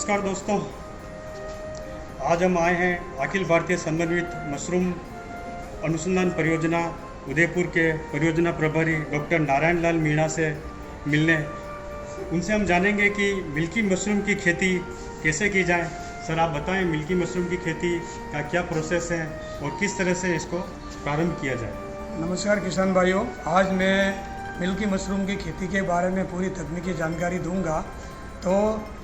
नमस्कार दोस्तों, आज हम आए हैं अखिल भारतीय समन्वित मशरूम अनुसंधान परियोजना उदयपुर के परियोजना प्रभारी डॉक्टर नारायण लाल मीणा से मिलने। उनसे हम जानेंगे कि मिल्की मशरूम की खेती कैसे की जाए। सर, आप बताएं, मिल्की मशरूम की खेती का क्या प्रोसेस है और किस तरह से इसको प्रारंभ किया जाए। नमस्कार किसान भाइयों, आज मैं मिल्की मशरूम की खेती के बारे में पूरी तकनीकी जानकारी दूंगा। तो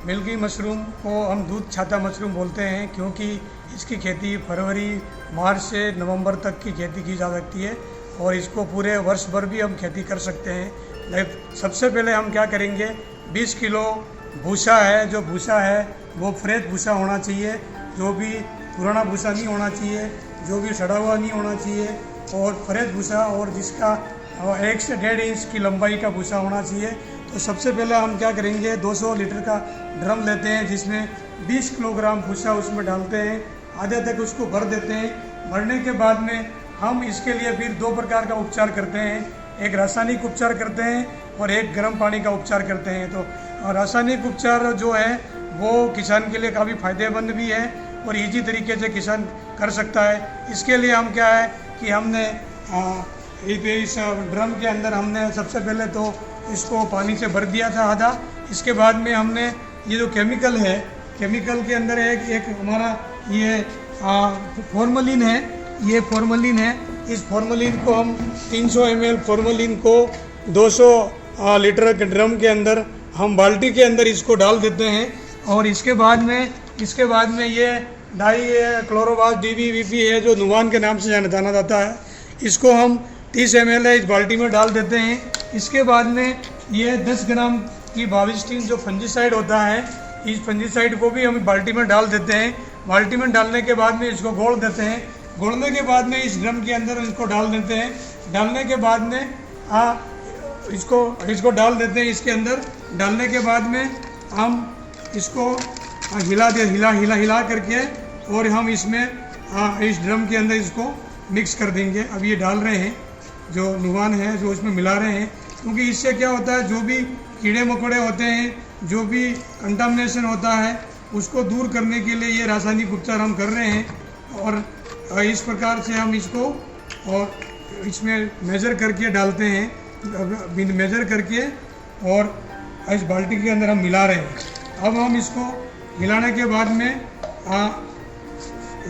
मिल्की मशरूम को हम दूध छाता मशरूम बोलते हैं, क्योंकि इसकी खेती फरवरी मार्च से नवंबर तक की खेती की जा सकती है और इसको पूरे वर्ष भर भी हम खेती कर सकते हैं। लेकिन सबसे पहले हम क्या करेंगे, 20 किलो भूसा है, जो भूसा है वो फ्रेश भूसा होना चाहिए, जो भी पुराना भूसा नहीं होना चाहिए, जो भी सड़ा हुआ नहीं होना चाहिए, और फ्रेश भूसा और जिसका 1 से 1.5 इंच की लंबाई का भूसा होना चाहिए। तो सबसे पहले हम क्या करेंगे, 200 लीटर का ड्रम लेते हैं जिसमें 20 किलोग्राम भूसा उसमें डालते हैं, आधे तक उसको भर देते हैं। भरने के बाद में हम इसके लिए फिर 2 प्रकार का उपचार करते हैं, एक रासायनिक उपचार करते हैं और एक गर्म पानी का उपचार करते हैं। तो रासायनिक उपचार जो है वो किसान के लिए काफ़ी फायदेमंद भी है और इजी तरीके से किसान कर सकता है। इसके लिए हम क्या है कि हमने इस ड्रम के अंदर हमने सबसे पहले तो इसको पानी से भर दिया था आधा। इसके बाद में हमने ये जो केमिकल है, केमिकल के अंदर एक हमारा ये फॉर्मलिन है, ये फॉर्मलिन है। इस फॉर्मलिन को हम 300 ml फॉर्मलिन को 200 लीटर के ड्रम के अंदर हम बाल्टी के अंदर इसको डाल देते हैं। और इसके बाद में ये डाई क्लोरोवास DBVP है, जो नुवान के नाम से जाना जाता है, इसको हम 30 ml इस बाल्टी में डाल देते हैं। इसके बाद में ये 10 ग्राम की बाविस्टीन जो फंजीसाइड होता है, इस फंजीसाइड को भी हम बाल्टी में डाल देते हैं। बाल्टी में डालने के बाद में इसको घोल देते हैं। घोलने के बाद में इस ड्रम के अंदर इसको डाल देते हैं। डालने के बाद में इसको डाल देते हैं इसके अंदर। डालने के बाद में हम इसको हिला करके और हम इसमें इस ड्रम के अंदर इसको मिक्स कर देंगे। अब ये डाल रहे हैं, जो नुवान है जो इसमें मिला रहे हैं, क्योंकि इससे क्या होता है, जो भी कीड़े मकोड़े होते हैं, जो भी कंटामिनेशन होता है, उसको दूर करने के लिए ये रासायनिक उपचार हम कर रहे हैं। और इस प्रकार से हम इसको और इसमें मेजर करके डालते हैं, मेजर करके और इस बाल्टी के अंदर हम मिला रहे हैं। अब हम इसको हिलाने के बाद में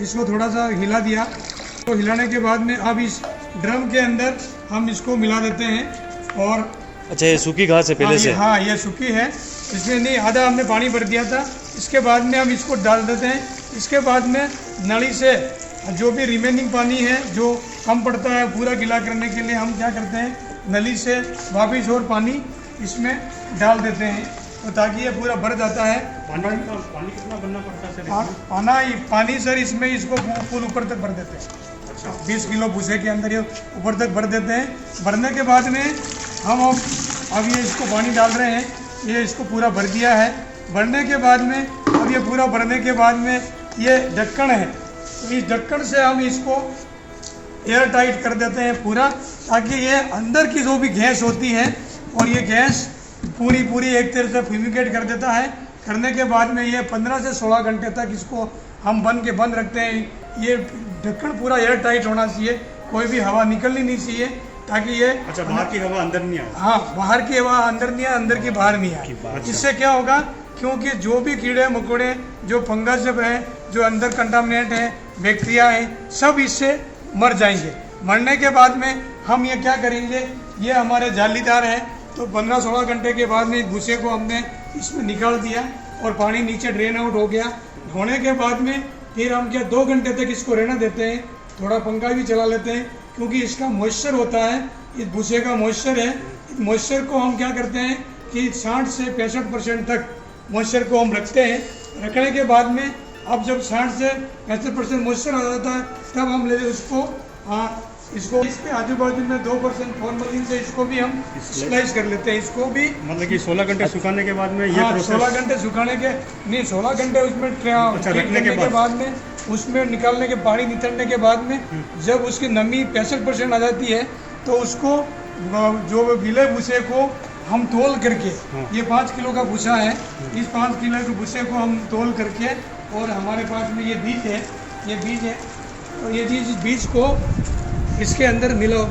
इसको थोड़ा सा हिला दिया, तो हिलाने के बाद में अब इस ड्रम के अंदर हम इसको मिला देते हैं। और अच्छा, ये सूखी घास है पहले से? हाँ, ये सूखी है, इसमें नहीं, आधा हमने पानी भर दिया था। इसके बाद में हम इसको डाल देते हैं। इसके बाद में नली से जो भी रिमेनिंग पानी है जो कम पड़ता है, पूरा गीला करने के लिए हम क्या करते हैं, नली से वापिस और पानी इसमें डाल देते हैं, तो ताकि ये पूरा भर जाता है। पानी कितना भरना पड़ता है सर? पानी सर इसमें इसको फुल ऊपर तक भर देते हैं। 20 किलो भूसे के अंदर ये ऊपर तक भर देते हैं। भरने के बाद में हम अब ये इसको पानी डाल रहे हैं, ये इसको पूरा भर दिया है। भरने के बाद में अब ये पूरा भरने के बाद में ये ढक्कन है, तो इस ढक्कन से हम इसको एयर टाइट कर देते हैं पूरा, ताकि ये अंदर की जो भी गैस होती है और ये गैस पूरी एक तरह से फ्यूमिगेट कर देता है। करने के बाद में ये 15 से 16 घंटे तक इसको हम बंद रखते हैं। ये ढक्कन पूरा एयर टाइट होना चाहिए, कोई भी हवा निकलनी नहीं चाहिए, ताकि ये बाहर की हवा अंदर नहीं आए। हाँ, बाहर की हवा अंदर नहीं आए, अंदर की बाहर नहीं आए। इससे क्या होगा, क्योंकि जो भी कीड़े मकोड़े, जो फंगस है, जो अंदर कंटामिनेट है, बैक्टीरिया है, सब इससे मर जाएंगे। मरने के बाद में हम ये क्या करेंगे, ये हमारे जालीदार है, तो 15-16 घंटे के बाद में भूसे को हमने इसमें निकाल दिया और पानी नीचे ड्रेन आउट हो गया। धोने के बाद में फिर हम क्या 2 घंटे तक इसको रहने देते हैं। थोड़ा पंखा भी चला लेते हैं, क्योंकि इसका मॉइस्चर होता है, इस भूसे का मॉइस्चर है। इस मॉइस्चर को हम क्या करते हैं कि 60 से 65% तक मॉइस्चर को हम रखते हैं। रखने के बाद में अब जब 60 से 65% मॉइस्चर आ जाता है, तब हम ले उसको इसके आजू बाजू में 2% फॉर्मलिन से इसको भी हम स्लाइस कर लेते हैं। इसको भी मतलब कि 16 घंटे सुखाने के बाद में ये प्रोसेस 16 घंटे सुखाने के नहीं, 16 घंटे उसमें रखने के बाद में उसमें निकालने के पानी निकलने के बाद में जब उसकी नमी 65% आ जाती है, तो उसको जो गीले भूसे को हम तोल करके हाँ। ये 5 किलो का भूसा है, इस 5 किलो के भूसे को हम तोल करके, और हमारे पास में ये बीज है, तो ये बीज को इसके अंदर मिलाओ,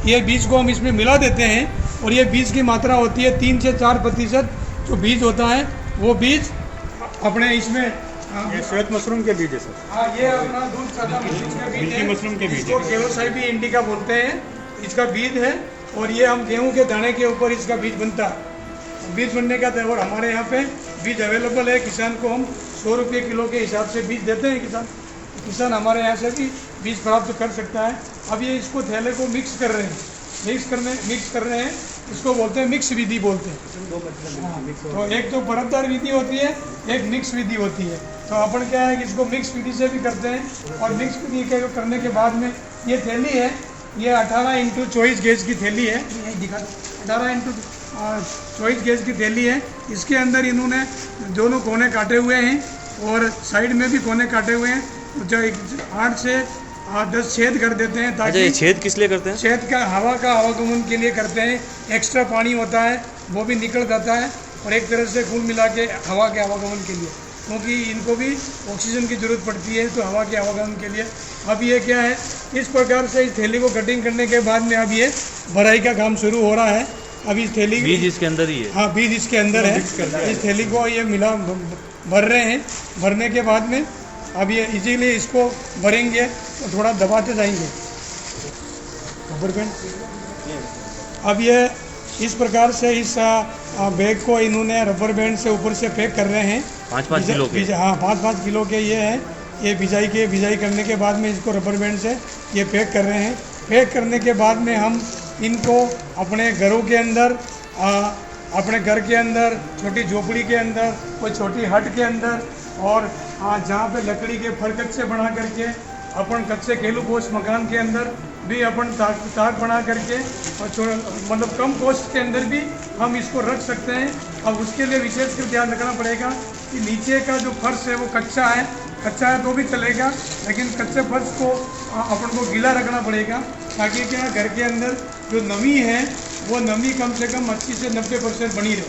ये बीज को हम इसमें मिला देते हैं, और ये बीज की मात्रा होती है 3 से 4% जो बीज होता है वो बीज अपने इसमें ये श्वेत मशरूम के बीज है सर। हाँ, ये अपना दूध सादा मशरूम के बीज मिल्की मशरूम के बीज इसको है। केलोसाइबी इंडिका बोलते हैं, इसका बीज है, और ये हम गेहूं के दाने के ऊपर इसका बीज बनता है। बीज बनने का तो और हमारे यहाँ पे बीज अवेलेबल है, किसान को हम 100 रुपये किलो के हिसाब से बीज देते हैं। किसान हमारे यहाँ से भी बीज प्राप्त कर सकता है। अब ये इसको थैले को मिक्स कर रहे हैं, इसको बोलते हैं मिक्स विधि बोलते हैं। हाँ, तो एक तो परतदार विधि होती है, एक मिक्स विधि होती है। तो अपन क्या है कि इसको मिक्स विधि से भी करते हैं, और मिक्स विधि के करने के बाद में ये थैली है, ये 18x24 गेज की थैली है, 18x24 गेज की थैली है। इसके अंदर इन्होंने दोनों कोने काटे हुए हैं और साइड में भी कोने काटे हुए हैं, जो 8 से 10 छेद कर देते हैं, अच्छा, ताकि ये छेद किस लिए करते हैं? छेद का हवा का आवागमन के लिए करते हैं। एक्स्ट्रा पानी होता है वो भी निकल जाता है, और एक तरह से कुल मिला के हवा के आवागमन के लिए, क्योंकि इनको भी ऑक्सीजन की ज़रूरत पड़ती है, तो हवा के आवागमन के लिए। अब ये क्या है, इस प्रकार से इस थैली को कटिंग करने के बाद में अब ये भराई का काम शुरू हो रहा है। अब इस थैली बीज इसके अंदर ही है? हाँ, बीज इसके अंदर है। इस थैली को ये भर रहे हैं। भरने के बाद में अब ये इजीली इसको भरेंगे तो थोड़ा दबाते जाएंगे रबर बैंड। अब ये इस प्रकार से इस बैग को इन्होंने रबर बैंड से ऊपर से पैक कर रहे हैं। 5-5 किलो के? हाँ, 5-5 किलो के ये हैं। ये भिजाई करने के बाद में इसको रबर बैंड से ये पैक कर रहे हैं। पैक करने के बाद में हम इनको अपने घरों के अंदर, अपने घर के अंदर, छोटी झोपड़ी के अंदर, कोई छोटी हट के अंदर, और जहाँ पे लकड़ी के फर कच्चे बना करके, अपन कच्चे केलूपोश मकान के अंदर भी अपन ताक बना करके, और मतलब कम कॉस्ट के अंदर भी हम इसको रख सकते हैं। अब उसके लिए विशेष कर ध्यान रखना पड़ेगा कि नीचे का जो फर्श है वो कच्चा है तो भी चलेगा, लेकिन कच्चे फर्श को अपन को गीला रखना पड़ेगा, ताकि क्या घर के अंदर जो नमी है वो नमी कम से कम 80 से 90% बनी रहे।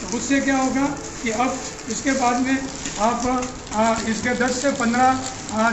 तो उससे क्या होगा कि अब इसके बाद में आप इसके 10 से 15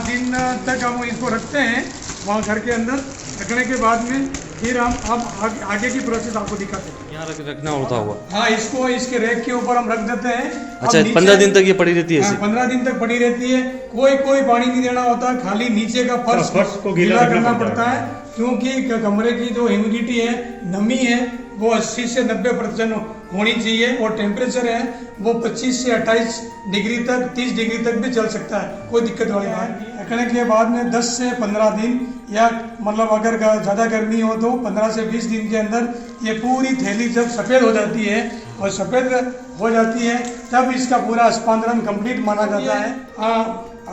दिन तक हम इसको रखते हैं वहाँ घर के अंदर। रखने के बाद में फिर हम अब आगे की प्रोसेस आपको दिखाते हैं। यहाँ रखना होता होगा? हाँ, इसको इसके रैक के ऊपर हम रख देते हैं। अच्छा, 15 दिन तक ये पड़ी रहती है? 15 दिन तक पड़ी रहती है। कोई पानी नहीं देना होता, खाली नीचे का फर्श को गीला करना पड़ता है, क्योंकि कमरे की जो ह्यूमिडिटी है, नमी है, वो 80 से 90% होनी चाहिए, और टेम्परेचर है वो 25 से 28 डिग्री तक, 30 डिग्री तक भी चल सकता है, कोई दिक्कत वाली बात नहीं। रखने के बाद में 10 से 15 दिन, या मतलब अगर ज़्यादा गर्मी हो तो 15 से 20 दिन के अंदर ये पूरी थैली जब सफ़ेद हो जाती है, और सफ़ेद हो जाती है तब इसका पूरा स्पंदन कंप्लीट माना जाता है।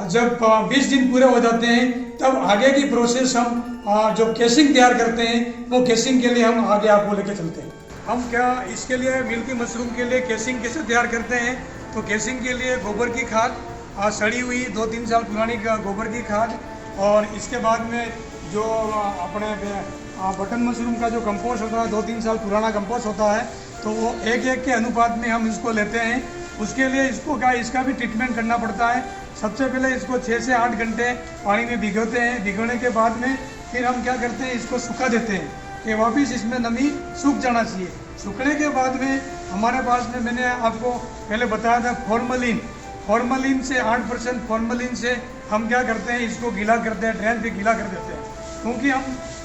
जब 20 दिन पूरे हो जाते हैं तब आगे की प्रोसेस हम जो केसिंग तैयार करते हैं, वो केसिंग के लिए हम आगे आपको लेके चलते हैं। हम क्या इसके लिए मिल्की मशरूम के लिए केसिंग कैसे तैयार करते हैं, तो केसिंग के लिए गोबर की खाद, सड़ी हुई 2-3 साल पुरानी गोबर की खाद, और इसके बाद में जो अपने बटन मशरूम का जो कंपोस्ट होता है, 2-3 साल पुराना कंपोस्ट होता है, तो वो 1-1 के अनुपात में हम इसको लेते हैं। उसके लिए इसका भी ट्रीटमेंट करना पड़ता है। सबसे पहले इसको 6 से 8 घंटे पानी में भिगोते हैं। भिगोने के बाद में फिर हम क्या करते हैं, इसको सुखा देते हैं कि वापस इसमें नमी सूख जाना चाहिए। सूखने के बाद में हमारे पास में, मैंने आपको पहले बताया था, फॉर्मलिन से 8% फॉर्मलिन से हम क्या करते हैं, इसको गीला करते हैं, ड्रेन पे गीला कर देते हैं, क्योंकि हम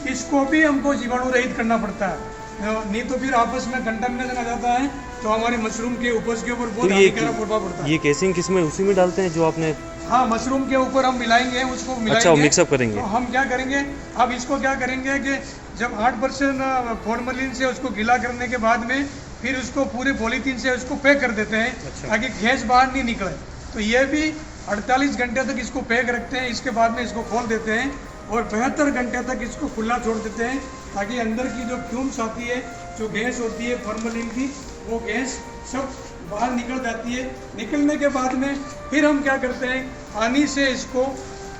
इसको भी हमको जीवाणु रहित करना पड़ता है, नहीं तो फिर आपस में कंटामिनेशन आ जाता है, तो हमारी मशरूम के उपज के ऊपर बहुत हानिकारक प्रभाव पड़ता है। ये केसिंग किस में, उसी में डालते हैं जो आपने? हाँ, मशरूम के ऊपर हम मिलाएंगे, उसको मिलाएंगे। अच्छा, मिक्सअप करेंगे। तो हम क्या करेंगे, अब इसको क्या करेंगे कि जब 8% फॉर्मलिन से उसको गीला करने के बाद में फिर उसको पूरे पॉलीथीन से उसको पैक कर देते हैं। अच्छा। ताकि गैस बाहर नहीं निकले। तो ये भी 48 घंटे तक इसको पैक रखते हैं। इसके बाद में इसको खोल देते हैं और 72 घंटे तक इसको खुला छोड़ देते हैं, ताकि अंदर की जो फ्यूम्स आती है, जो गैस होती है फॉर्मलिन की, वो गैस सब बाहर निकल जाती है। निकलने के बाद में फिर हम क्या करते हैं, पानी से इसको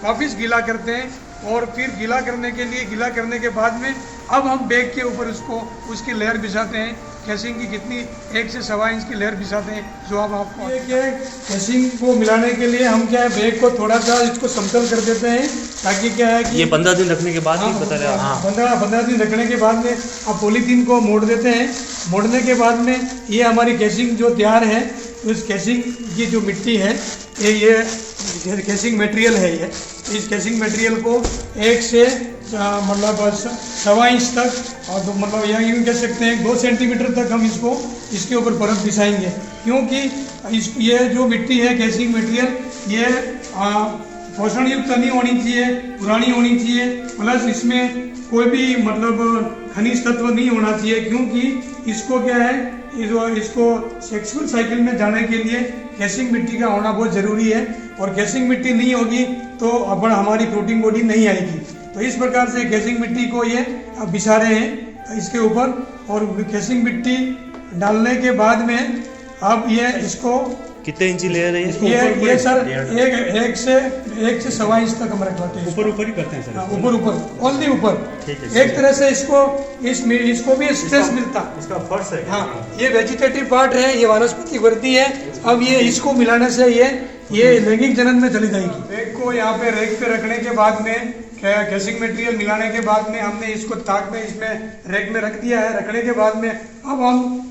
वापस गीला करते हैं, और फिर गीला करने के बाद में अब हम बैग के ऊपर उसकी लेयर बिछाते हैं कैसिंग की कितनी 1 से 1.25 इंच की लेयर बिछाते हैं, जो आपको ये क्या है, कैसिंग को मिलाने के लिए हम क्या है बैग को थोड़ा सा इसको समतल कर देते हैं, ताकि क्या है कि ये 15 दिन रखने के बाद ही बता रहे हैं आप? 15 दिन रखने के बाद में आप पॉलीथीन को मोड़ देते हैं। मोड़ने के बाद में ये हमारी कैसिंग जो तैयार है, तो इस कैसिंग की जो मिट्टी है ये कैसिंग मटेरियल है। ये इस कैसिंग मटेरियल को 1 से मतलब 1.25 इंच तक और मतलब यहाँ यूँ कह सकते हैं 2 सेंटीमीटर तक हम इसके ऊपर परत बिछाएंगे, क्योंकि ये जो मिट्टी है कैसिंग मटेरियल ये पोषण युक्त नहीं होनी चाहिए, पुरानी होनी चाहिए, प्लस इसमें कोई भी मतलब खनिज तत्व नहीं होना चाहिए, क्योंकि इसको क्या है इसको सेक्सुअल साइकिल में जाने के लिए कैसिंग मिट्टी का होना बहुत ज़रूरी है। और कैसिंग मिट्टी नहीं होगी तो हमारी प्रोटीन बॉडी नहीं आएगी। तो इस प्रकार से कैसिंग मिट्टी को ये बिछा रहे हैं इसके ऊपर, और कैसिंग मिट्टी डालने के बाद में अब ये इसको कितने इंची लेयर है ये सर 1 से 1.25 इंच तक हम रखवाते हैं। ऊपर ही करते हैं सर? ऊपर ओनली ऊपर। ठीक है। एक तरह से इसको भी स्ट्रेस मिलता। इसका फर्श है? हाँ, ये वेजिटेटिव पार्ट है, ये वानस्पतिक वृद्धि है। अब ये इसको मिलाने से ये लैंगिक जनन में चली जाएगी। रैक को यहाँ पे रैक पे रखने के बाद में कैसिंग मटेरियल मिलाने के बाद में हमने इसको ताक में इसमें रैक में रख दिया है। रखने के बाद में अब हम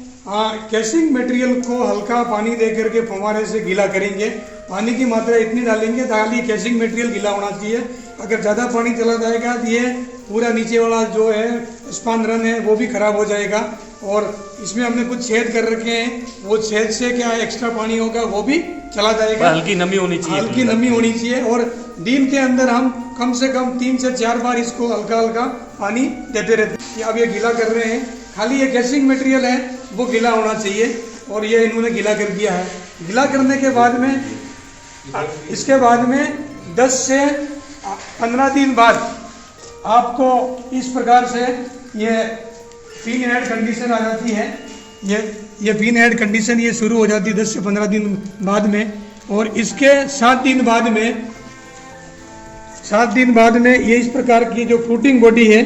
कैसिंग मटेरियल को हल्का पानी दे करके फव्वारे से गीला करेंगे। पानी की मात्रा इतनी डालेंगे ताकि कैसिंग मटेरियल गीला होना चाहिए। अगर ज़्यादा पानी चला जाएगा तो ये पूरा नीचे वाला जो है स्पान रन है वो भी खराब हो जाएगा। और इसमें हमने कुछ छेद कर रखे हैं, वो छेद से क्या एक्स्ट्रा पानी होगा वो भी चला जाएगा। हल्की नमी होनी चाहिए, हल्की नमी होनी चाहिए। और दिन के अंदर हम कम से कम 3 से 4 बार इसको हल्का हल्का पानी देते रहते हैं। अब ये गीला कर रहे हैं, खाली ये कैसिंग मटेरियल है वो गीला होना चाहिए, और ये इन्होंने गीला कर दिया है। गीला करने के बाद में इसके बाद में 10 से 15 दिन बाद आपको इस प्रकार से ये पिन हेड कंडीशन आ जाती है। ये पिन हेड कंडीशन ये शुरू हो जाती है 10 से 15 दिन बाद में। और इसके 7 दिन बाद में ये इस प्रकार की जो फ्रूटिंग बॉडी है,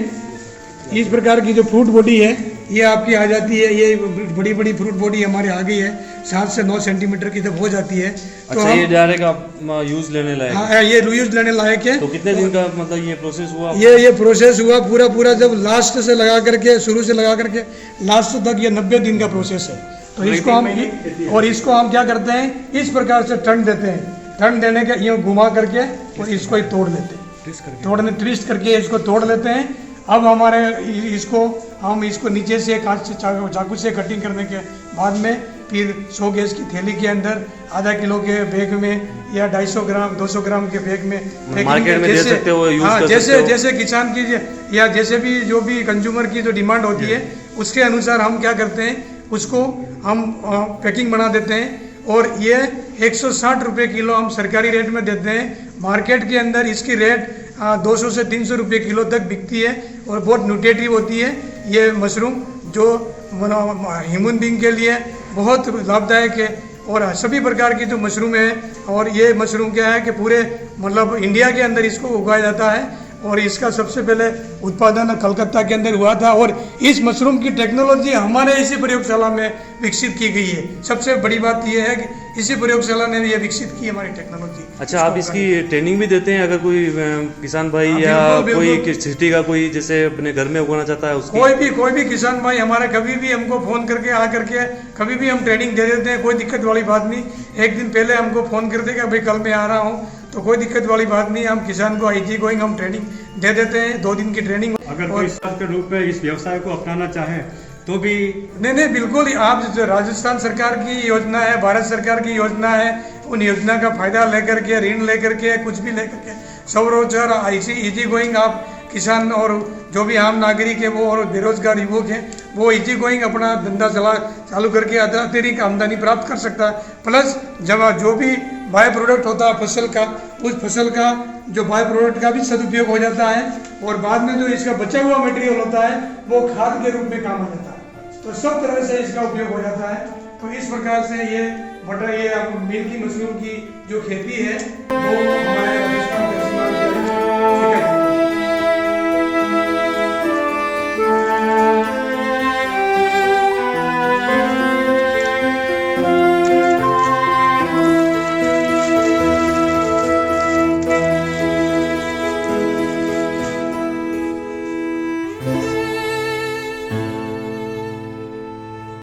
इस प्रकार की जो फ्रूट बॉडी है ये आपकी आ जाती है। ये बड़ी बड़ी फ्रूट बॉडी हमारे आ गई है, 7 से 9 सेंटीमीटर की जब हो जाती है तो अच्छा, ये डायरेक्ट आप यूज लेने लायक? हाँ, ये यूज लेने लायक है। तो कितने दिन का मतलब ये प्रोसेस हुआ? ये प्रोसेस हुआ पूरा जब लास्ट से लगा करके शुरू से लगा करके लास्ट तक ये 90 दिन का प्रोसेस है। तो इसको हम क्या करते हैं, इस प्रकार से टर्न देते हैं। टर्न देने के ये घुमा करके और इसको ही तोड़ लेते हैं, ट्विस्ट करके इसको तोड़ लेते हैं। अब हम इसको नीचे से कांच से चाकू से कटिंग करने के बाद में फिर 100 गज की थैली के अंदर आधा किलो के बैग में या 250 ग्राम 200 ग्राम के बैग में मार्केट में दे सकते हो, यूज कर सकते हो। जैसे किसान की या जैसे भी जो भी कंज्यूमर की जो डिमांड होती है उसके अनुसार हम क्या करते हैं, उसको हम पैकिंग बना देते हैं। और ये 160 रुपये किलो हम सरकारी रेट में देते हैं। मार्केट के अंदर इसकी रेट 200 से 300 रुपये किलो तक बिकती है और बहुत न्यूट्रिटिव होती है ये मशरूम, जो ह्यूमन बीइंग के लिए बहुत लाभदायक है। और सभी प्रकार की जो मशरूम है, और ये मशरूम क्या है कि पूरे मतलब इंडिया के अंदर इसको उगाया जाता है। और इसका सबसे पहले उत्पादन कलकत्ता के अंदर हुआ था, और इस मशरूम की टेक्नोलॉजी हमारे इसी प्रयोगशाला में विकसित की गई है। सबसे बड़ी बात यह है कि इसी प्रयोगशाला ने ये विकसित की हमारी टेक्नोलॉजी। अच्छा, आप इसकी ट्रेनिंग भी देते हैं? अगर कोई किसान भाई या कोई सिटी का कोई जैसे अपने घर में उगाना चाहता है उसकी? कोई भी किसान भाई हमारे कभी भी हमको फ़ोन करके आ करके कभी भी हम ट्रेनिंग दे देते हैं, कोई दिक्कत वाली बात नहीं। एक दिन पहले हमको फ़ोन कर देगा भाई कल मैं आ रहा हूँ, तो कोई दिक्कत वाली बात नहीं। हम किसान को इजी गोइंग हम ट्रेनिंग दे देते हैं, 2 दिन की ट्रेनिंग। अगर कोई साल के रूप में इस व्यवसाय को अपनाना चाहे तो भी? नहीं, बिल्कुल। आप जो राजस्थान सरकार की योजना है, भारत सरकार की योजना है, उन योजना का फायदा लेकर के, ऋण लेकर के, कुछ भी लेकर के स्वरोजगार इजी गोइंग आप किसान और जो भी आम नागरिक है वो और बेरोजगार युवक हैं वो इजी गोइंग अपना धंधा चालू करके अतिरिक्त आमदनी प्राप्त कर सकता है। प्लस जब जो भी बाय प्रोडक्ट होता है फसल का, उस फसल का जो बाय प्रोडक्ट का भी सदुपयोग हो जाता है, और बाद में जो इसका बचा हुआ मटेरियल होता है वो खाद के रूप में काम आ जाता है। तो सब तरह से इसका उपयोग हो जाता है। तो इस प्रकार से ये मिल्की मशरूम की जो खेती है वो